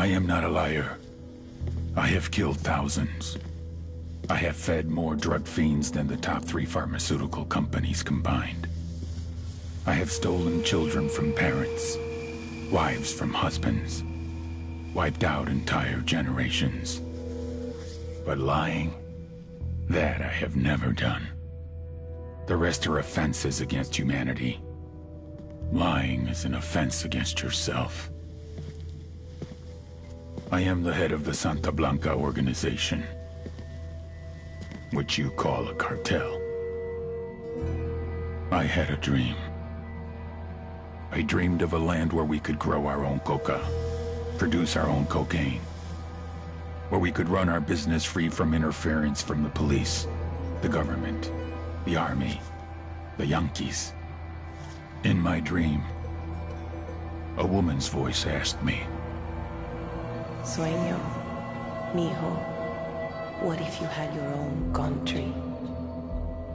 I am not a liar. I have killed thousands. I have fed more drug fiends than the top 3 pharmaceutical companies combined. I have stolen children from parents, wives from husbands, wiped out entire generations. But lying, that I have never done. The rest are offenses against humanity. Lying is an offense against yourself. I am the head of the Santa Blanca organization, which you call a cartel. I had a dream. I dreamed of a land where we could grow our own coca, produce our own cocaine, where we could run our business free from interference from the police, the government, the army, the Yankees. In my dream, a woman's voice asked me, Sueño, mijo, what if you had your own country?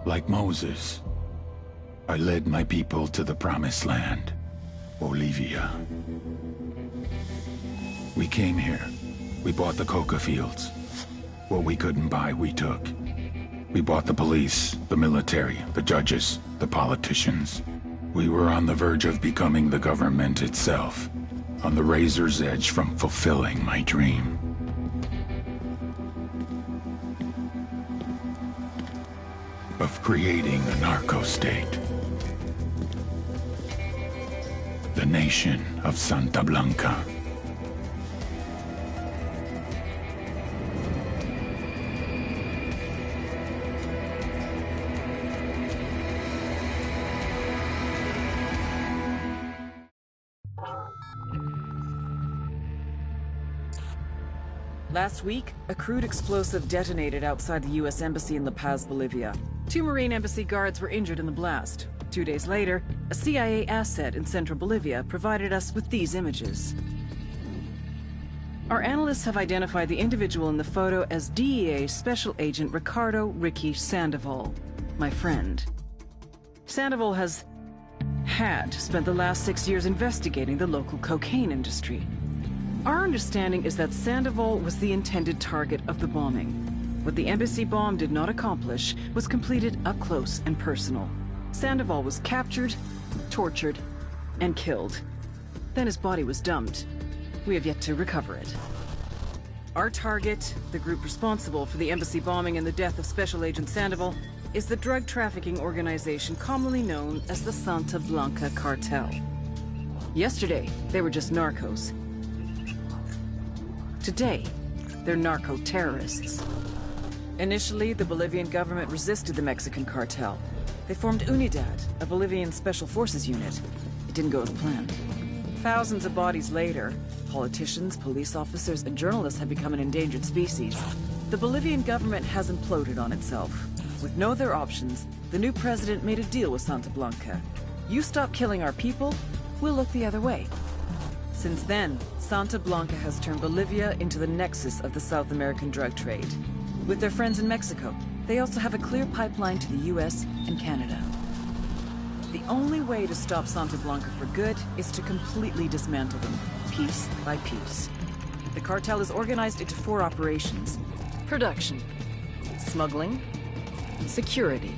Like Moses, I led my people to the promised land, Bolivia. We came here. We bought the coca fields. What we couldn't buy, we took. We bought the police, the military, the judges, the politicians. We were on the verge of becoming the government itself, on the razor's edge from fulfilling my dream. Of creating a narco-state. The nation of Santa Blanca. Last week, a crude explosive detonated outside the U.S. Embassy in La Paz, Bolivia. 2 Marine Embassy guards were injured in the blast. 2 days later, a CIA asset in central Bolivia provided us with these images. Our analysts have identified the individual in the photo as DEA Special Agent Ricardo Ricky Sandoval, my friend. Sandoval had spent the last 6 years investigating the local cocaine industry. Our understanding is that Sandoval was the intended target of the bombing. What the embassy bomb did not accomplish was completed up close and personal. Sandoval was captured, tortured, and killed. Then his body was dumped. We have yet to recover it. Our target, the group responsible for the embassy bombing and the death of Special Agent Sandoval, is the drug trafficking organization commonly known as the Santa Blanca Cartel. Yesterday, they were just narcos. Today, they're narco-terrorists. Initially, the Bolivian government resisted the Mexican cartel. They formed Unidad, a Bolivian special forces unit. It didn't go as planned. Thousands of bodies later, politicians, police officers, and journalists have become an endangered species. The Bolivian government has imploded on itself. With no other options, the new president made a deal with Santa Blanca. You stop killing our people, we'll look the other way. Since then, Santa Blanca has turned Bolivia into the nexus of the South American drug trade. With their friends in Mexico, they also have a clear pipeline to the US and Canada. The only way to stop Santa Blanca for good is to completely dismantle them, piece by piece. The cartel is organized into 4 operations: production, smuggling, security,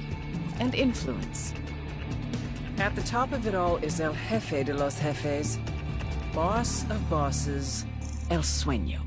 and influence. At the top of it all is El Jefe de los Jefes, boss of bosses, El Sueño.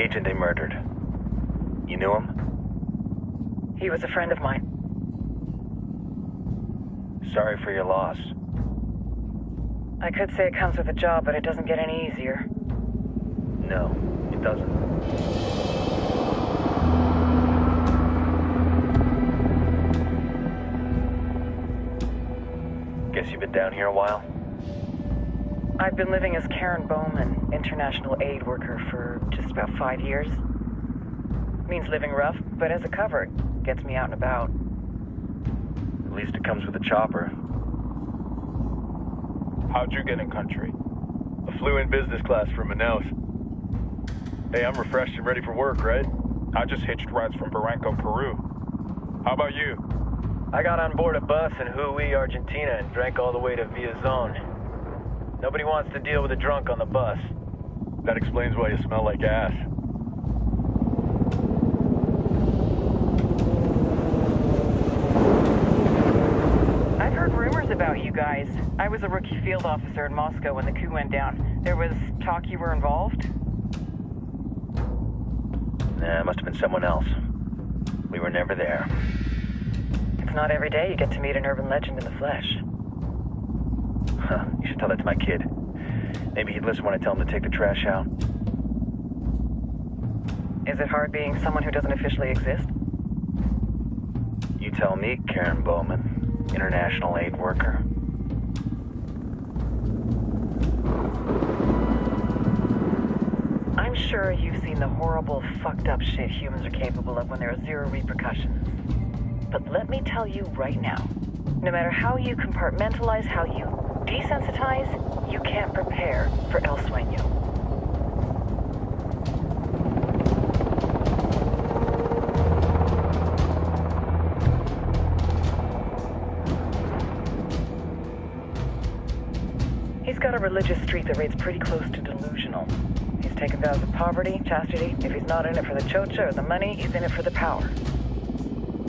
agent they murdered. You knew him? He was a friend of mine. Sorry for your loss. I could say it comes with a job, but it doesn't get any easier. No, it doesn't. Guess you've been down here a while? I've been living as Karen Bowman, international aid worker, for just about 5 years. Means living rough, but as a cover, it gets me out and about. At least it comes with a chopper. How'd you get in country? I flew in business class from Manaus. Hey, I'm refreshed and ready for work, right? I just hitched rides from Barranco, Peru. How about you? I got on board a bus in Jujuy, Argentina, and drank all the way to Villazón. Nobody wants to deal with a drunk on the bus. That explains why you smell like ass. I've heard rumors about you guys. I was a rookie field officer in Moscow when the coup went down. There was talk you were involved? Nah, it must have been someone else. We were never there. It's not every day you get to meet an urban legend in the flesh. Huh, you should tell that to my kid. Maybe he'd listen when I tell him to take the trash out. Is it hard being someone who doesn't officially exist? You tell me, Karen Bowman, international aid worker. I'm sure you've seen the horrible, fucked up shit humans are capable of when there are zero repercussions. But let me tell you right now, no matter how you compartmentalize, how you desensitize, you can't prepare for El Sueño. He's got a religious streak that rates pretty close to delusional. He's taken vows of poverty, chastity. If he's not in it for the chocha or the money, he's in it for the power.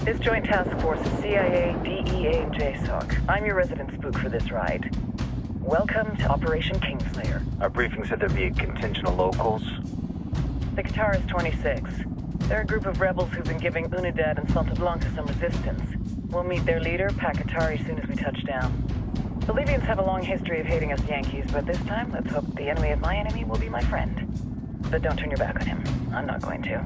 This joint task force is CIA, DEA, and JSOC. I'm your resident spook for this ride. Welcome to Operation Kingslayer. Our briefing said there'd be a contingent of locals. The Qatar is 26. They're a group of rebels who've been giving Unidad and Santa Blanca some resistance. We'll meet their leader, Pakatari, soon as we touch down. Bolivians have a long history of hating us Yankees, but this time, let's hope the enemy of my enemy will be my friend. But don't turn your back on him. I'm not going to.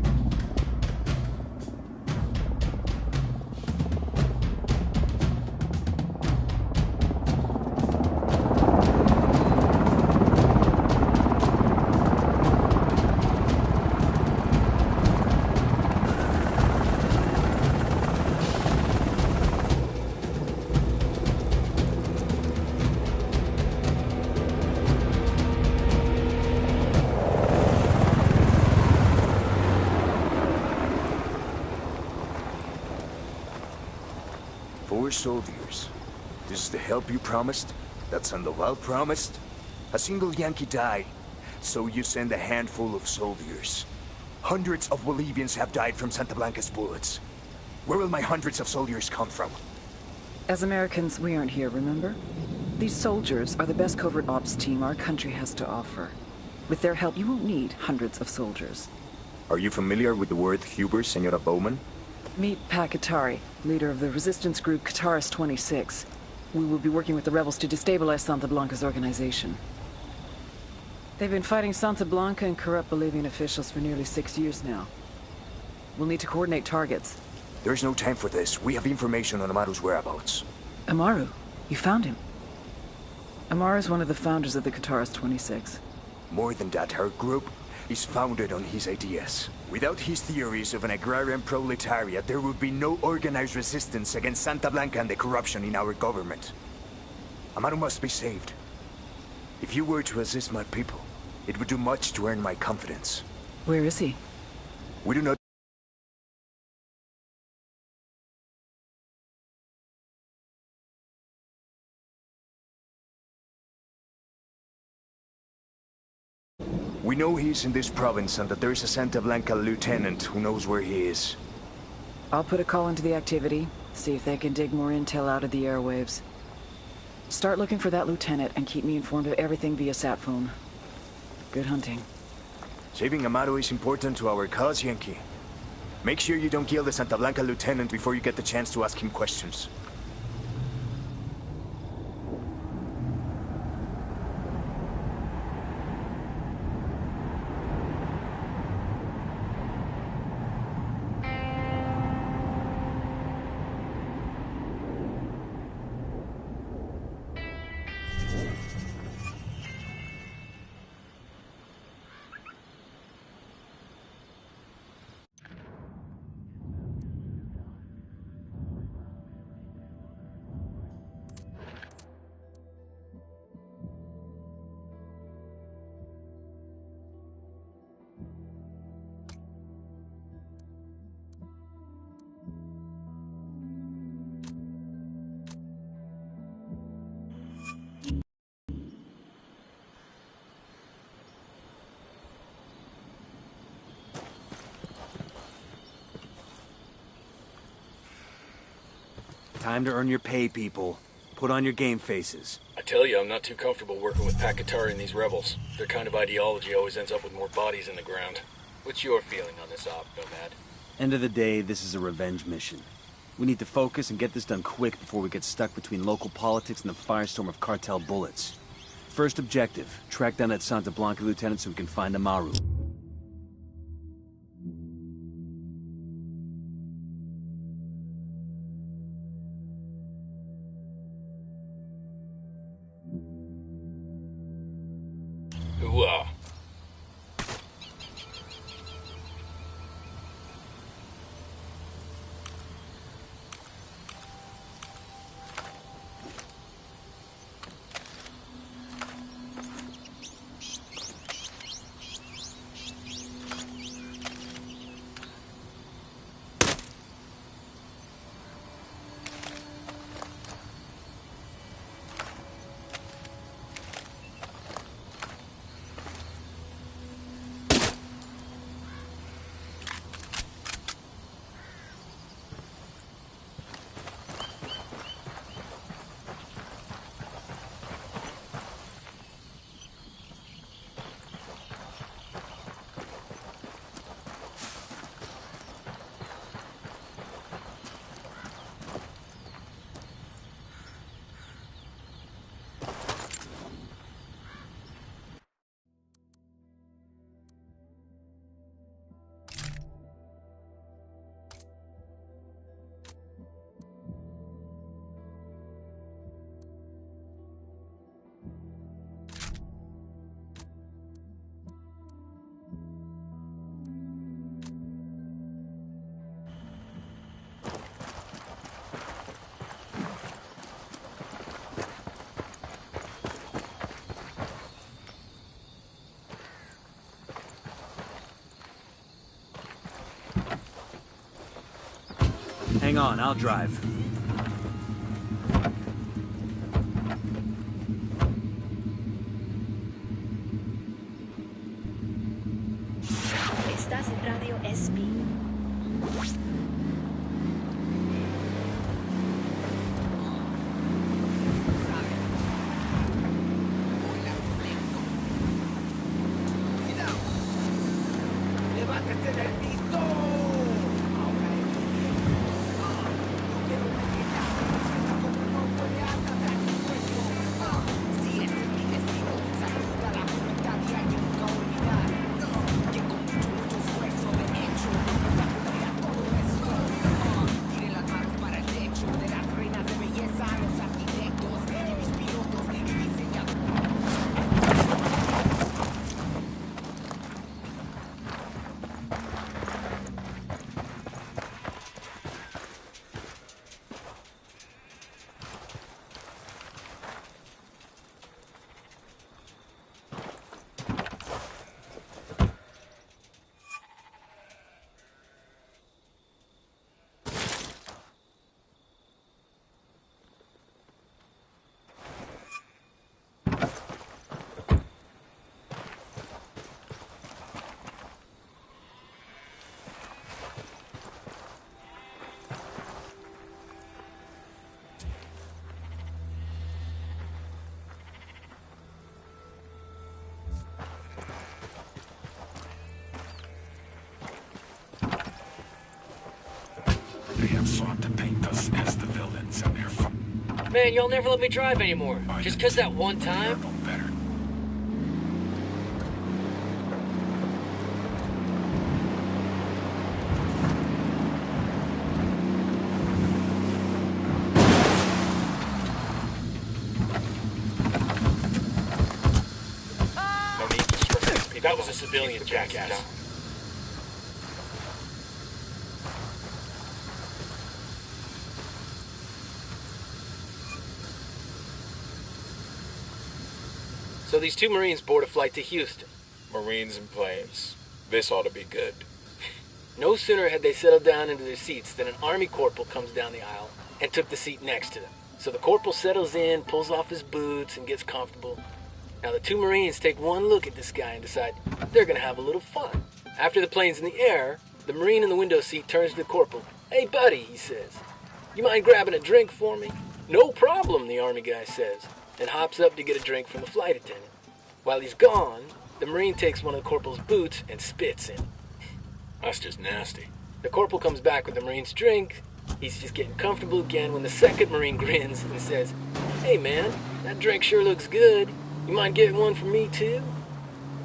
Soldiers. This is the help you promised? That Sandoval promised? A single Yankee died, so you send a handful of soldiers. Hundreds of Bolivians have died from Santa Blanca's bullets. Where will my hundreds of soldiers come from? As Americans, we aren't here, remember? These soldiers are the best covert ops team our country has to offer. With their help, you won't need hundreds of soldiers. Are you familiar with the word Huber, Senora Bowman? Meet Pakatari, leader of the resistance group Qatar's 26. We will be working with the rebels to destabilize Santa Blanca's organization. They've been fighting Santa Blanca and corrupt Bolivian officials for nearly 6 years now. We'll need to coordinate targets. There's no time for this. We have information on Amaru's whereabouts. Amaru? You found him? Amaru is one of the founders of the Qatar's 26. More than that, her group is founded on his ideas. Without his theories of an agrarian proletariat, there would be no organized resistance against Santa Blanca and the corruption in our government. Amaru must be saved. If you were to assist my people, it would do much to earn my confidence. Where is he? We do not... We know he's in this province and that there's a Santa Blanca lieutenant who knows where he is. I'll put a call into the activity, see if they can dig more intel out of the airwaves. Start looking for that lieutenant and keep me informed of everything via sat phone. Good hunting. Saving Amaro is important to our cause, Yankee. Make sure you don't kill the Santa Blanca lieutenant before you get the chance to ask him questions. Time to earn your pay, people. Put on your game faces. I tell you, I'm not too comfortable working with Pakatari and these rebels. Their kind of ideology always ends up with more bodies in the ground. What's your feeling on this op, Nomad? End of the day, this is a revenge mission. We need to focus and get this done quick before we get stuck between local politics and the firestorm of cartel bullets. First objective, track down that Santa Blanca lieutenant so we can find Amaru. Ooh-ah. Hang on, I'll drive. Estás en Radio SP. ¡Levántate del piso! have sought to paint us as the villains and their Man, y'all never let me drive anymore. Just 'cause that one time? no better. No need to strike. That was a civilian, jackass. So these two Marines board a flight to Houston. Marines and planes. This ought to be good. No sooner had they settled down into their seats than an Army corporal comes down the aisle and took the seat next to them. So the corporal settles in, pulls off his boots, and gets comfortable. Now the two Marines take one look at this guy and decide they're gonna have a little fun. After the plane's in the air, the Marine in the window seat turns to the corporal. "Hey buddy," he says, "you mind grabbing a drink for me?" "No problem," the Army guy says, and hops up to get a drink from the flight attendant. While he's gone, the Marine takes one of the corporal's boots and spits in. That's just nasty. The corporal comes back with the Marine's drink. He's just getting comfortable again when the second Marine grins and says, "Hey man, that drink sure looks good. You mind getting one for me too?"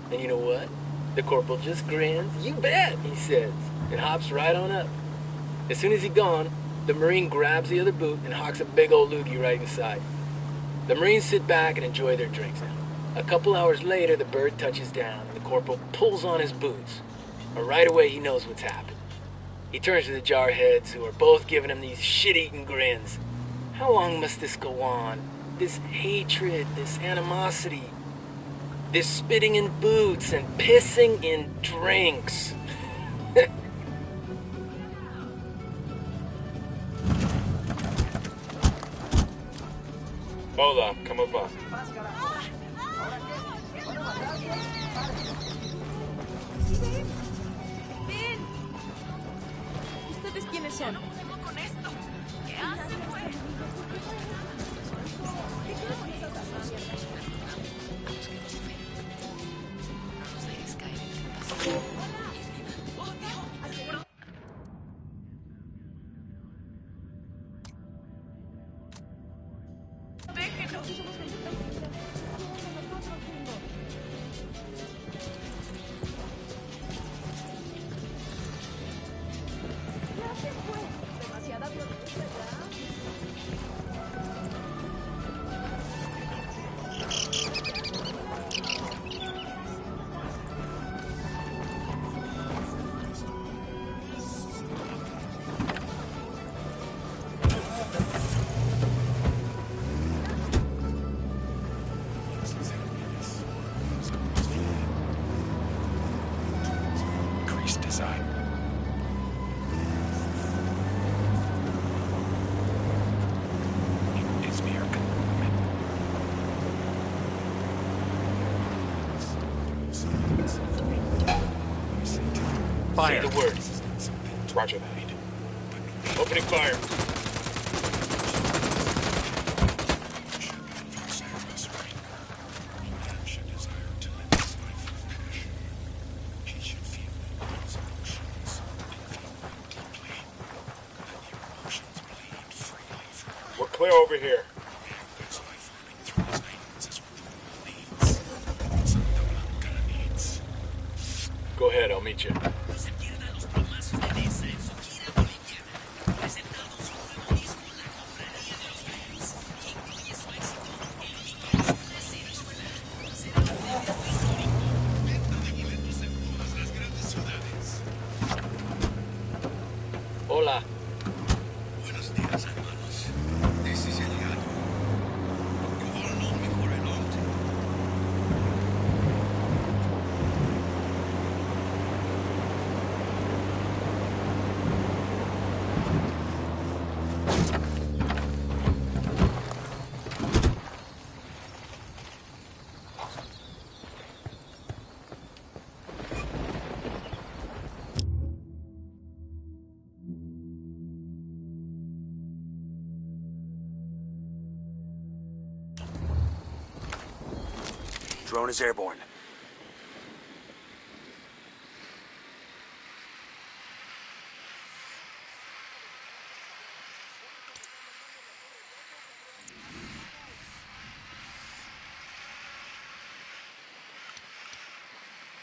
And you know what? The corporal just grins. "You bet," he says, and hops right on up. As soon as he's gone, the Marine grabs the other boot and hawks a big old loogie right inside. The Marines sit back and enjoy their drinks now. A couple hours later, the bird touches down and the corporal pulls on his boots. But right away, he knows what's happened. He turns to the jarheads, who are both giving him these shit-eating grins. How long must this go on? This hatred, this animosity, this spitting in boots and pissing in drinks. Hola, ¿cómo va? ¿Ustedes quiénes son? ¿Qué hacen, güey? Design. It's mere commitment. Fire. Say the word. Roger that. Opening fire. We're clear over here. Go ahead, I'll meet you. Hola. Buenos días, hermanos. This is El Gato. You all know me for a long time. Drone is airborne.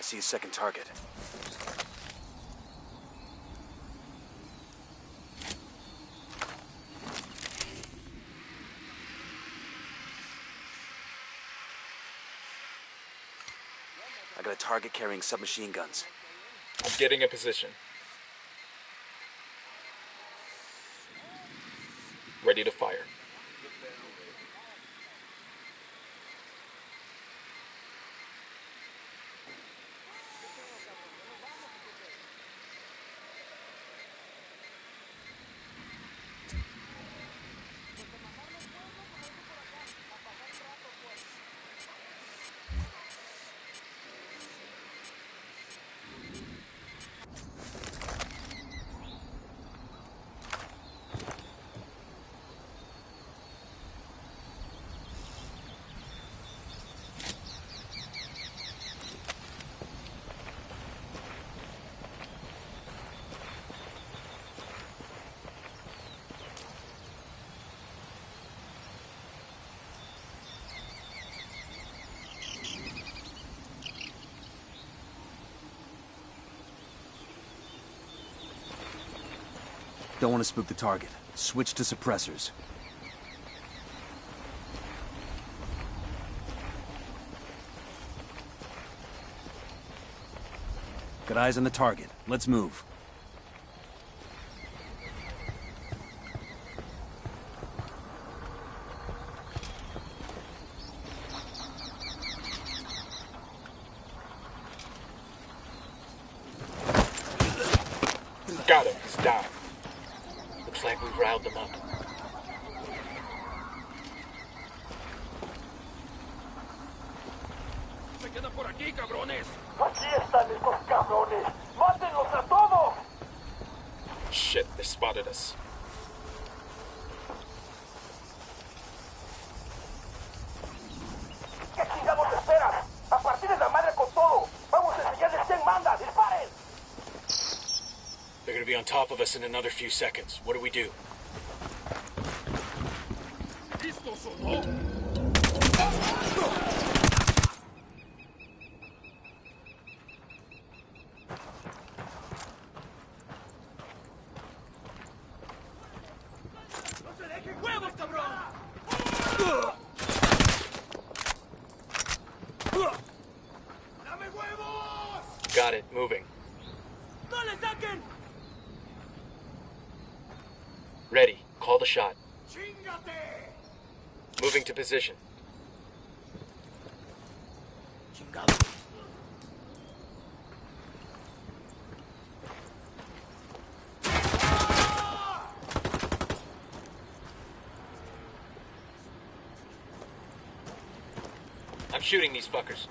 see a second target. I got a target carrying submachine guns. I'm getting a position. Ready to fire. Don't want to spook the target. Switch to suppressors. Got eyes on the target. Let's move. Got him. He's down. Looks like we've riled them up. Shit, they spotted us. They're gonna be on top of us in another few seconds. What do we do? Got it. Moving. Ready. Call the shot. Moving to position. I'm shooting these fuckers.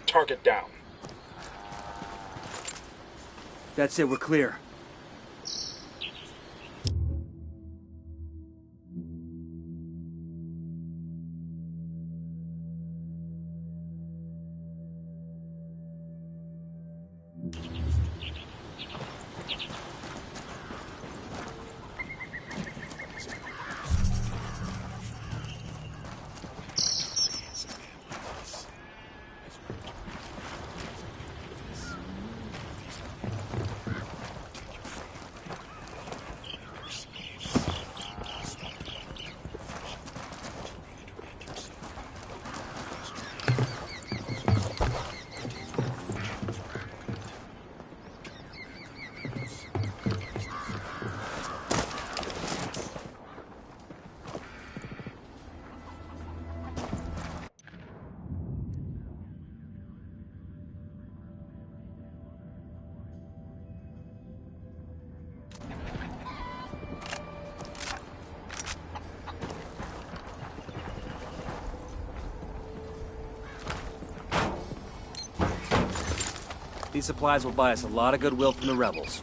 Target down. That's it, we're clear. These supplies will buy us a lot of goodwill from the rebels.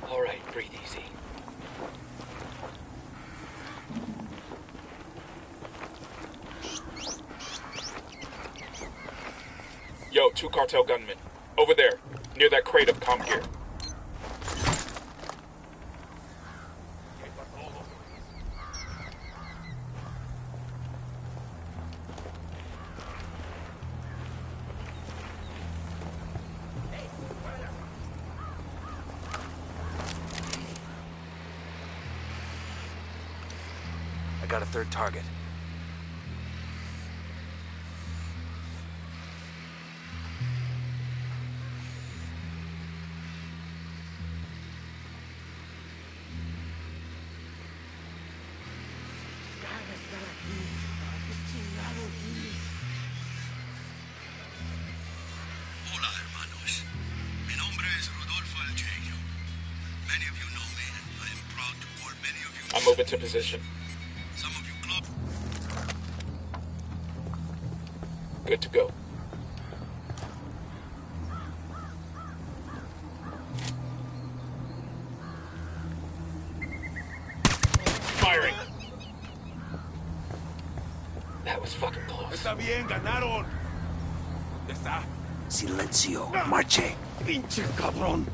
All right, breathe easy. Yo, 2 cartel gunmen. Over there, near that crate of comp gear. I got a third target. Hola, hermanos. Mi nombre es Rodolfo El Genio. Many of you know me, and I am proud to call many of you. I'm moving to position. Some of you club. Good to go. Firing. That was fucking close. Está bien, ganaron. ¿Dónde está? Silencio. Marche. Pinche cabrón.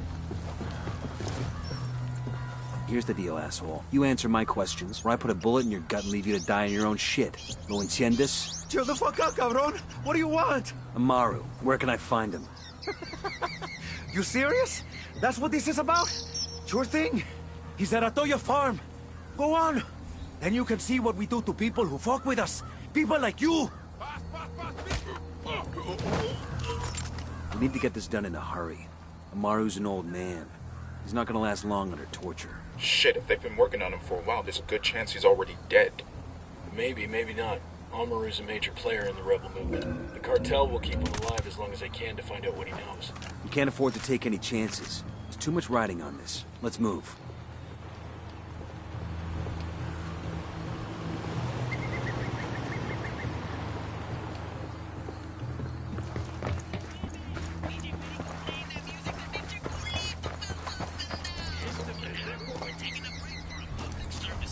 Here's the deal, asshole. You answer my questions, or I put a bullet in your gut and leave you to die in your own shit. ¿Lo entiendes? Chill the fuck out, cabrón. What do you want? Amaru, where can I find him? You serious? That's what this is about? Sure thing. He's at Atoya Farm. Go on. Then you can see what we do to people who fuck with us. People like you. We need to get this done in a hurry. Amaru's an old man. He's not gonna last long under torture. Shit, if they've been working on him for a while, there's a good chance he's already dead. Maybe, maybe not. Amaru's a major player in the rebel movement. The cartel will keep him alive as long as they can to find out what he knows. We can't afford to take any chances. There's too much riding on this. Let's move.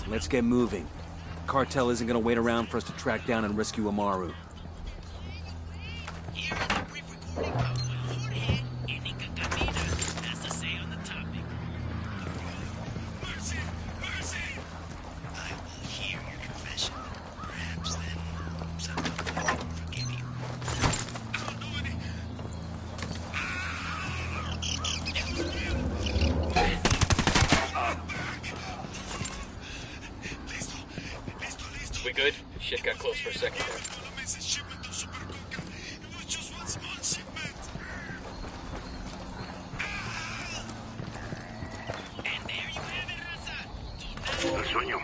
Let's get moving. Cartel isn't gonna wait around for us to track down and rescue Amaru. Here is a brief recording of what Jorge Enica Camina has to say on the topic. Mercy! Mercy! I will hear your confession. Perhaps then someone will forgive you. I don't know any. We good? Shit got close for a second there. El sueño.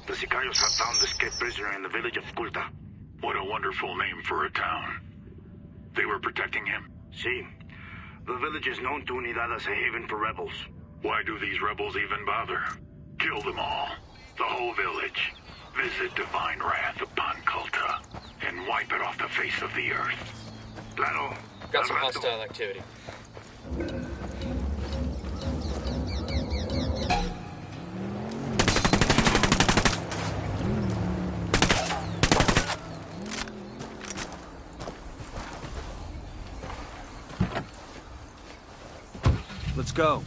The Sicarios have found the escaped prisoner in the village of Culta. What a wonderful name for a town. They were protecting him? See, the village is known to Unidad as a haven for rebels. Why do these rebels even bother? Kill them all. The whole village. Visit divine wrath upon Culta. And wipe it off the face of the earth. Claro. Got some hostile activity. Let's go.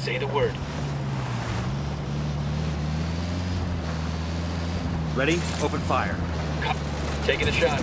Say the word. Ready? Open fire. Taking a shot.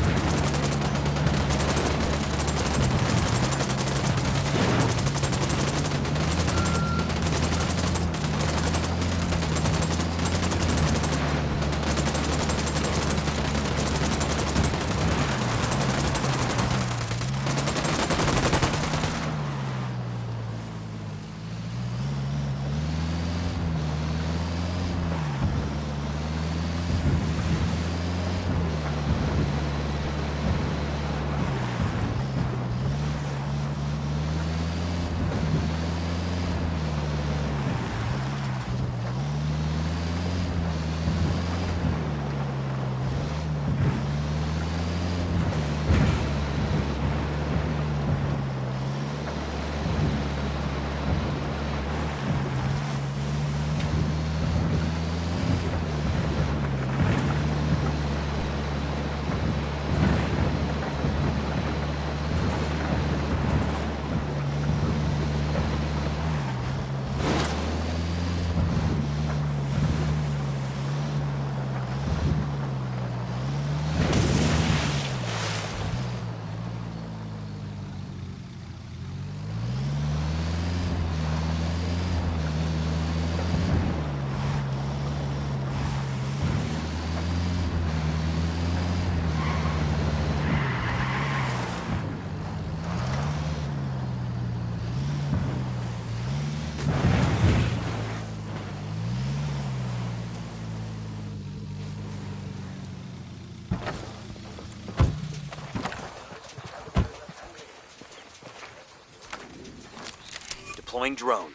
Deploying drone.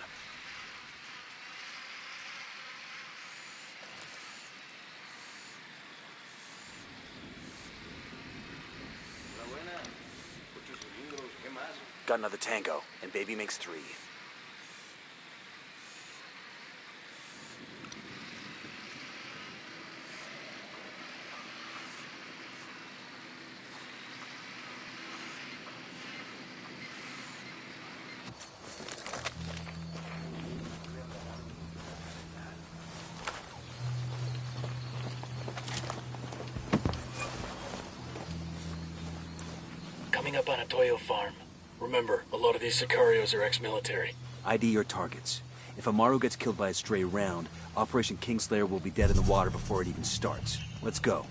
Got another tango, and baby makes 3. Coming up on a Toyo farm. Remember, a lot of these Sicarios are ex-military. ID your targets. If Amaru gets killed by a stray round, Operation Kingslayer will be dead in the water before it even starts. Let's go.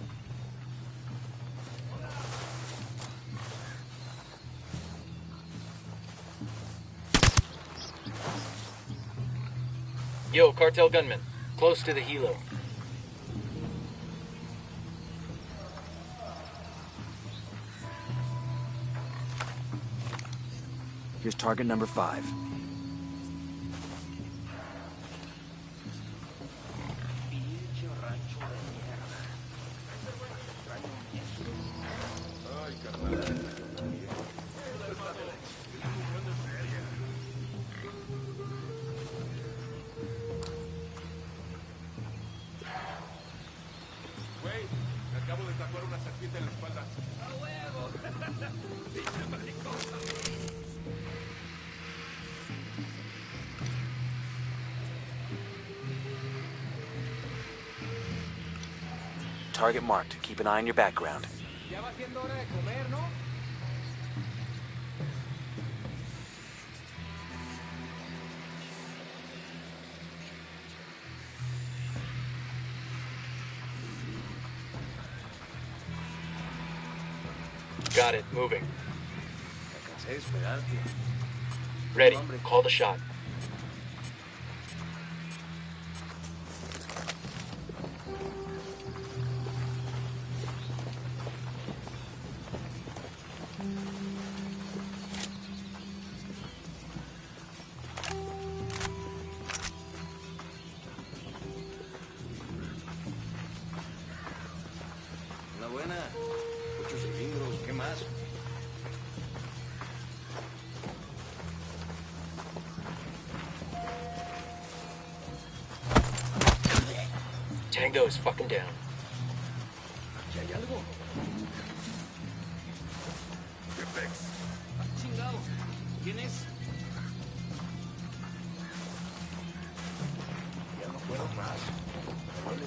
Yo, cartel gunman. Close to the helo. Here's target number 5. Target marked. Keep an eye on your background. Got it. Moving. Ready. Call the shot. Tango is fucking down.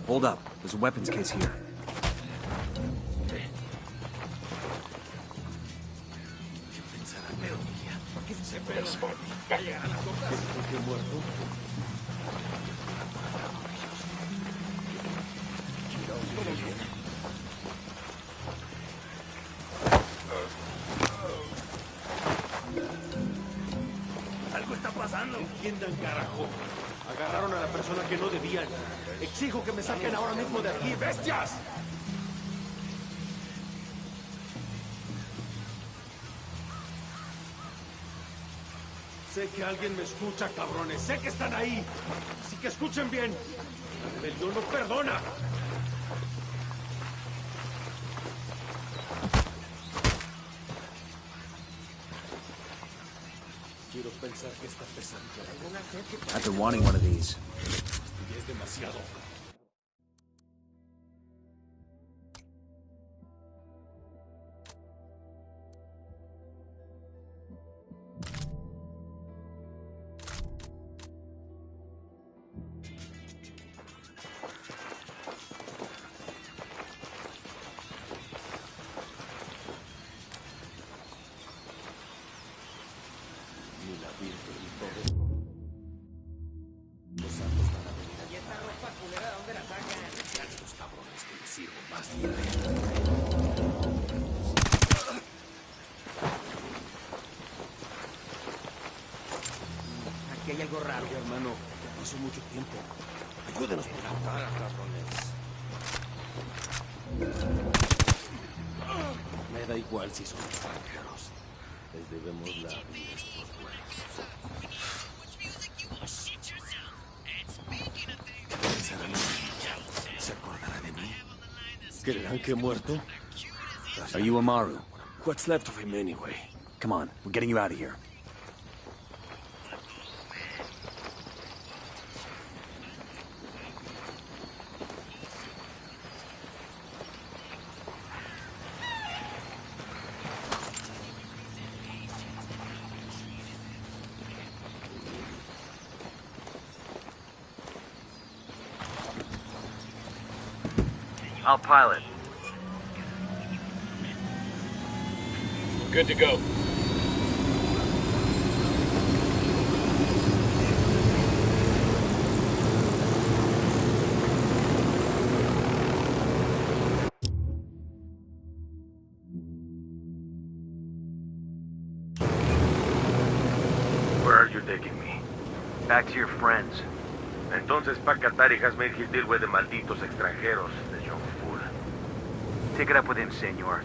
Hold up. There's a weapons case here. Algo está pasando. Entiendan, carajo. Agarraron a la persona que no debían. Exijo que me saquen ahora mismo de aquí, bestias. Sé que alguien me escucha, cabrones. Sé que están ahí. Así que escuchen bien. La rebelión no perdona. Quiero pensar que esta pesadilla I've been wanting one of these. es demasiado. Aquí hay algo raro. Oye, hermano, pasó mucho tiempo. Ayúdenos por la cara, cabrones. Me da igual si son extranjeros. Les debemos la vida a estos güeyes. Pensarán en mí. ¿Se acordará de mí? ¿Creerán que he muerto? Are you Amaru? What's left of him anyway? Come on, we're getting you out of here. I'll pilot. Good to go. Where are you taking me? Back to your friends. Entonces, pa' Qatar y hazme el gildirwe de malditos extranjeros, de young fool. Take it up with him, senor.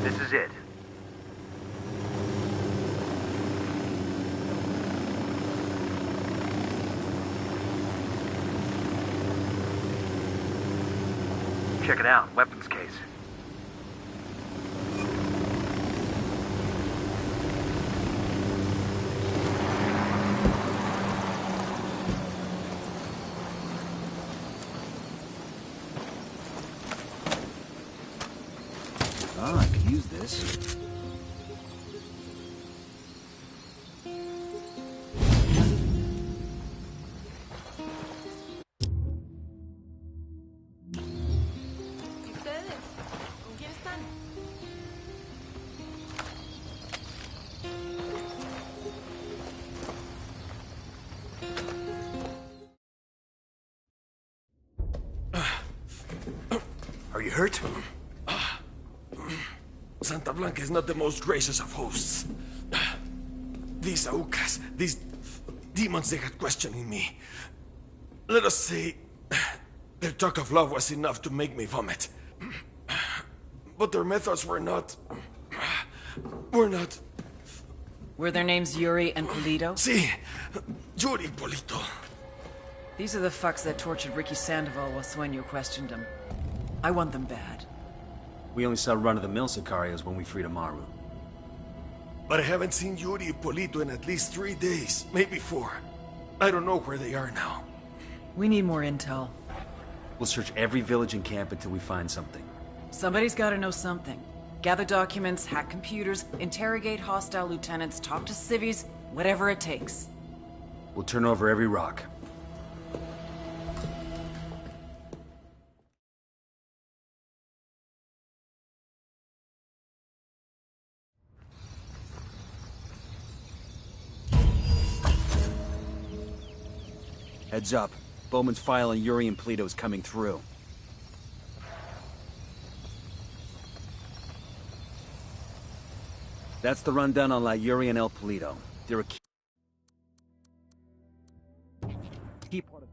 This is it. Check it out, weapons case. Ah, I could use this. Are you hurt? Santa Blanca is not the most gracious of hosts. These Aucas, these demons, they got questioning me. Let us say, Their talk of love was enough to make me vomit. But their methods were not... Were their names Yuri and Polito? Sí, Yuri Polito. These are the fucks that tortured Ricky Sandoval while Sueño questioned him. I want them bad. We only saw run-of-the-mill Sicarios when we freed Amaru. But I haven't seen Yuri and Polito in at least 3 days, maybe 4. I don't know where they are now. We need more intel. We'll search every village and camp until we find something. Somebody's gotta know something. Gather documents, hack computers, interrogate hostile lieutenants, talk to civvies, whatever it takes. We'll turn over every rock. Heads up. Bowman's file on Yuri and Polito is coming through. That's the rundown on La Yuri and El Polito. They're a key part of